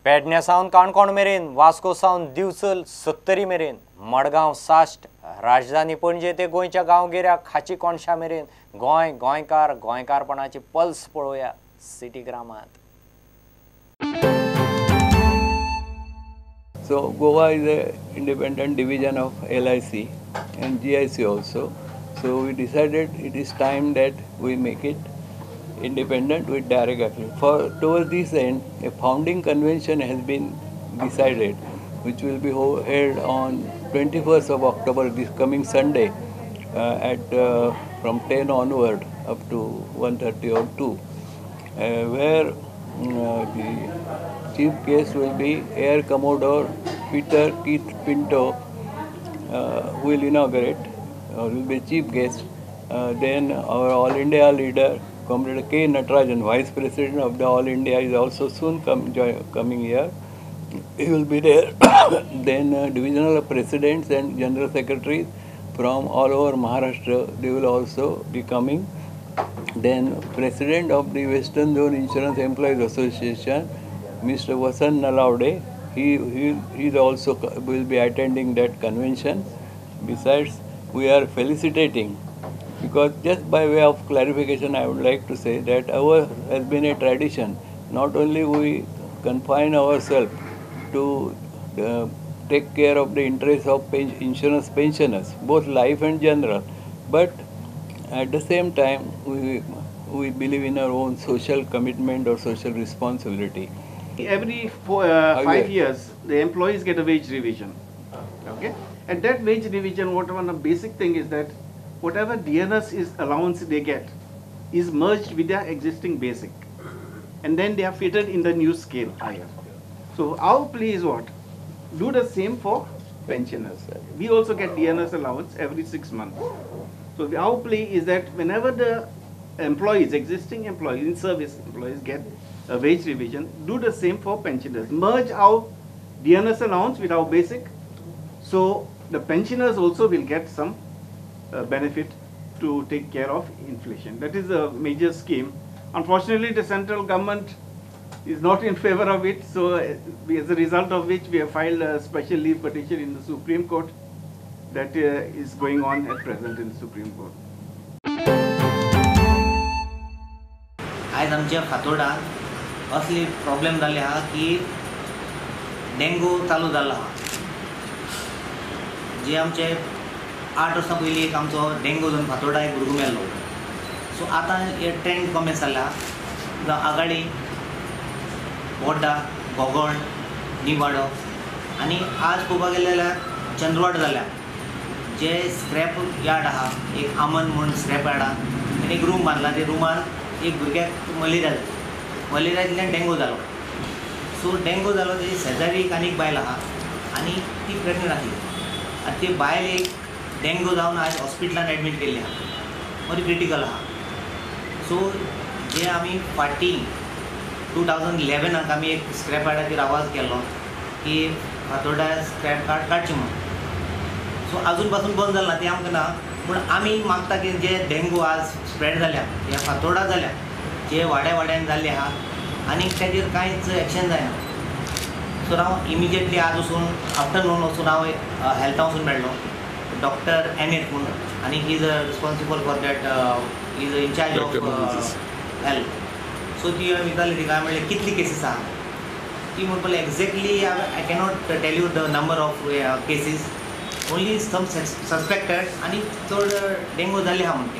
पेडण्या सावन काणकोण मेरेन, वास्को सावन दिवचल 70 मेरेन, मडगांव 60, राजधानी पणजे ते गोंयच्या गांवगिऱ्या खाची कोणशा मेरेन गोंय गोंयकार गोंयकारपणाची पल्स पळोवया city ग्रामांत. So Goa is a independent division of LIC and GIC also. So we decided it is time that we make it independent with direct affiliate. Towards this end, a founding convention has been decided, which will be held on 21st of October, this coming Sunday, from 10 onward up to 1:30 or 2, where the chief guest will be Air Commodore Peter Keith Pinto, who will inaugurate, will be chief guest. Then our All India leader, Comrade K. Natarajan, Vice President of the All India, is also soon coming here. He will be there. Then divisional presidents and general secretaries from all over Maharashtra, they will also be coming. Then President of the Western Zone Insurance Employees Association, Mr. Vasant Nalawde, he also will be attending that convention. Besides, we are felicitating, because just by way of clarification, I would like to say that our has been a tradition. Not only we confine ourselves to take care of the interests of insurance pensioners, both life and general, but at the same time, we believe in our own social commitment or social responsibility. Every 5 years, the employees get a wage revision. Okay, and that wage revision, one basic thing is that whatever DNS is allowance they get is merged with their existing basic, and then they are fitted in the new scale higher. So our plea is what? Do the same for pensioners. We also get DNS allowance every 6 months. So our plea is that whenever the employees, existing employees, in service employees get a wage revision, do the same for pensioners. Merge our DNS allowance with our basic, so the pensioners also will get some benefit to take care of inflation. That is a major scheme. Unfortunately, the central government is not in favor of it, so as a result of which we have filed a special leave petition in the Supreme Court that is going on at present in the Supreme Court. आज आमच्या फातोर्डात असली problem जाल्ले आहा की dengue चालू जाला आहा. जे आमचे 8 वर्सां पयलीं एक आमचो डेंगू जावन फातोर्डा एक भुरगो मेल्लो. सो आतां हे ट्रेंड कमी जाल्ले आहा. आगाडी बोड्डा, गोगोण, निवाडो आनी आज पळोवपाक गेले जाल्यार चंद्रवाड जाल्या. जे स्क्रॅप यार्ड आहा, एक आमन म्हणून स्क्रॅप यार्ड आहा, आनी एक रूम बांदला. ते रूमान एक भुरग्याक मलेरिया जालो. मलेरियातल्यान डेंगू जालो. सो डेंगू जालो तेजी शेजारी एक आनीक बायल आहा आनी ती प्रेग्नंट आसली. आनी ती बायल एक डेंगू जावन आज हॉस्पिटलान एडमीट केल्ली आहा, बरी क्रिटिकल आहा. सो जे आमी फाटीं 2011 आमी एक स्क्रॅप यार्डाचेर आवाज केल्लो की फातोर्डा स्क्रॅप यार्ड काडचें म्हणून. सो अजून पासून बंद जालें ना तें आमकां ना, पूण आमी मागता की जे डेंगू आज स्प्रेड जाल्या ह्या फातोर्डा जाल्या, जे वाड्यान जाल्ले आहा आनी ताजेर कांयच एक्शन जायना. सो हांव इमिजिएटली आज वचून आफ्टरनून वचून हांव हेल्था वचून मेळ्ळो डॉक्टर एनेट म्हणून, आनी he is responsible for that, is in charge of health. So ती विचारली तिका, हांवें म्हणलें कितली केसीस आहा. ती म्हणपाक exactly I cannot tell you the number of cases, only some suspected आनी चड डेंगू जाल्ले आहा म्हणटा.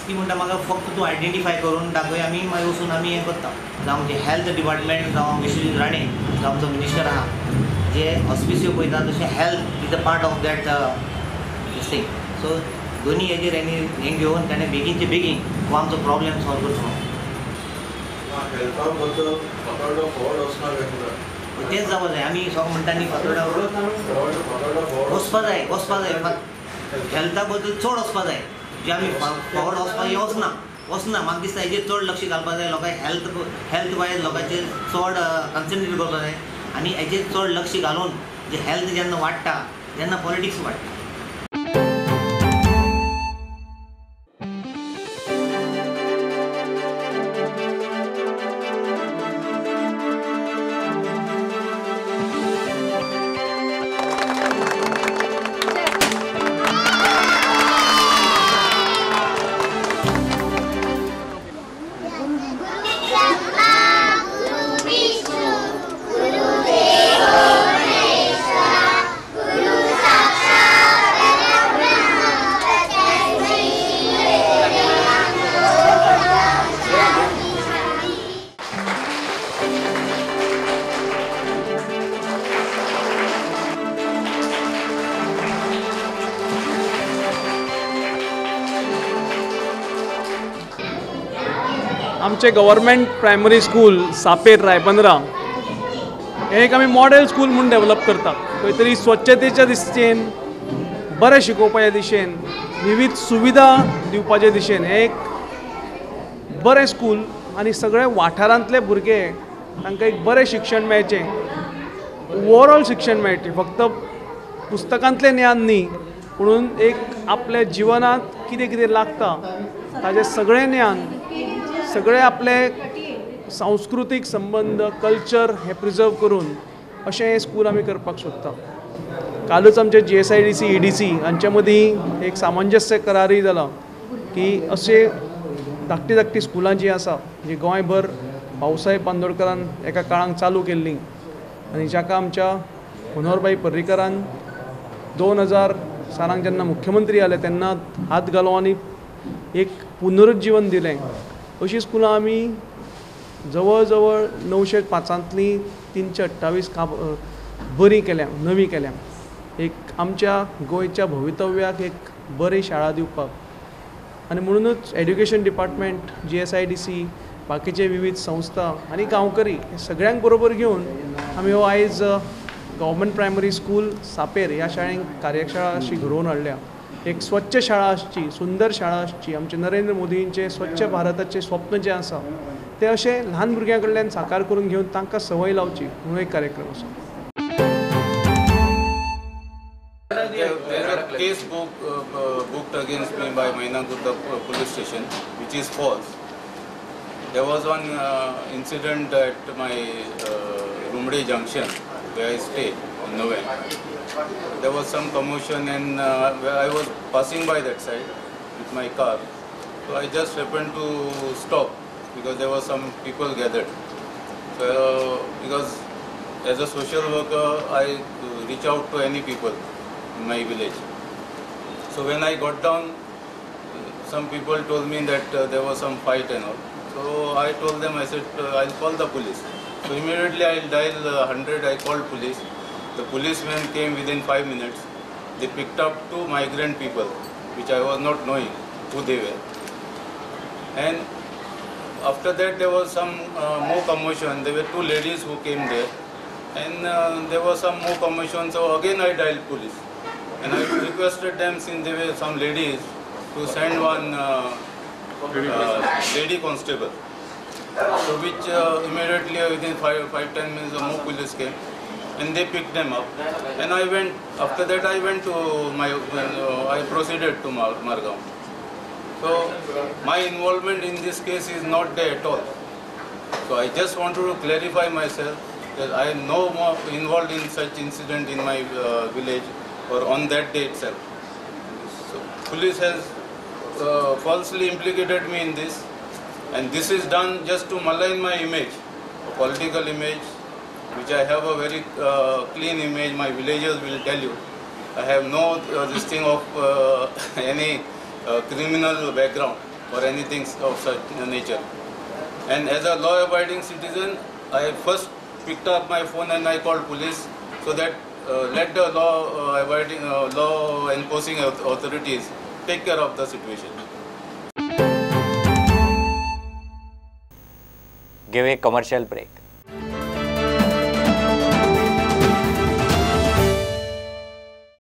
ती म्हणटा म्हाका फक्त तूं आयडेंटिफाय करून दाखय, आमी मागीर वचून आमी हें करता. जावं आमचें हेल्थ डिपार्टमेंट, जावं विश्वजीत राणे, जावं आमचो मिनिस्टर आहा, जे ऑस्पिसियो पळयता तशें health is a part of that this thing. So दोनी हेजेर हें घेवन ताणें बेगीनचे बेगीन हो आमचो प्रॉब्लेम सॉल्व करचो. तेच जावं जाय. आमी सगळें म्हणटा न्ही फातोर्डा वचपा जाय. हेल्था बद्दल चड वचपा जाय. जे आमी फॉवर्ड वचपाक वचना. म्हाका दिसता हेजेर चड लक्ष घालपा जाय. लोकांक हेल्थ वायज लोकांचेर चड कन्सन्ट्रेट करपा जाय आनी हेजेर चड लक्ष घालून जे हेल्थ जेन्ना वाडटा तेन्ना पॉलिटिक्स वाडटा. आमचे गव्हर्मेंट प्रायमरी स्कूल सापेर रायबंदरा हे एक आमी मॉडेल स्कूल म्हणून डेव्हलप करता. खंय तरी स्वच्छतेच्या दिशेन, बरें शिकोवपाच्या दिशेन, विविध सुविधा दिवपाचे दिशेन हे एक बरें स्कूल आनी सगळे वाठारांतले भुरगे तांकां एक बरें शिक्षण मेळचें, ओवरऑल शिक्षण मेळचें, फक्त पुस्तकांतलें ज्ञान न्ही म्हणून एक आपल्या जिवनांत कितें कितें लागता ताजें सगळें ज्ञान, सगळे आपले सांस्कृतीक संबंध, कल्चर हे प्रिजर्व करून अशें हें स्कूल आमी करपाक सोदता. कालूच आमचे GSIDC EDC हांच्या मदीं एक सामंजस्य करारय जाला की अशे धाकटी धाकटी स्कुलां जीं आसा जी गोंयभर भाऊसाहेब बांदोडकरान एका काळांत चालू केल्लीं आनी जाका आमच्या मनोहरभाई पर्रीकरान 2000 सालांत जेन्ना मुख्यमंत्री जाले तेन्ना हात घालून आनी एक पुनरुज्जीवन दिलें. अशीं स्कुलां आमी जवळ जवळ 905 328 बरी केल्या, नवी केल्या. एक आमच्या गोंयच्या भवितव्याक एक बरी शाळा दिवपाक आनी म्हणूनच एड्युकेशन डिपार्टमेंट, GSIDC, बाकीचे विविध संस्था आनी गांवकरी सगळ्यांक बरोबर घेवन आमी हो आयज गव्हर्मेंट प्रायमरी स्कूल सापेर ह्या शाळेंत कार्यशाळा अशी घडोवन हाडल्या. एक स्वच्छ शाळा आसची, सुंदर शाळा आसची, आमचे नरेंद्र मोदींचे स्वच्छ भारताचे स्वप्न जें आसा तें अशें ल्हान भुरग्यां कडल्यान साकार करून घेवन तांकां संवय लावची म्हणून एक कार्यक्रम आसा. There is a case booked against me by Mainagutta police station, which is false. There was one incident at my Rumde junction, where I stay in November. There was some commotion, and I was passing by that side with my car. So I just happened to stop because there were some people gathered. So because as a social worker, I reach out to any people in my village. So when I got down, some people told me that there was some fight and all. So I told them, I said, I'll call the police. So immediately I'll dial 100, I called police. The policemen came within 5 minutes. They picked up 2 migrant people, which I was not knowing who they were. And after that there was some more commotion. There were 2 ladies who came there. And there was some more commotion, so again I dialed police. And I requested them, since there were some ladies, to send one lady constable. So which immediately within 5-10 minutes more police came and they picked them up. And I went, after that I went to I proceeded to Margao. So my involvement in this case is not there at all. So I just wanted to clarify myself that I am no more involved in such incident in my village or on that day itself. So police has falsely implicated me in this, and this is done just to malign my image, a political image, which I have a very clean image. My villagers will tell you. I have no this thing of any criminal background or anything of such nature. And as a law-abiding citizen, I first picked up my phone and I called police so that let the law enforcing authorities take care of the situation. Give a commercial break.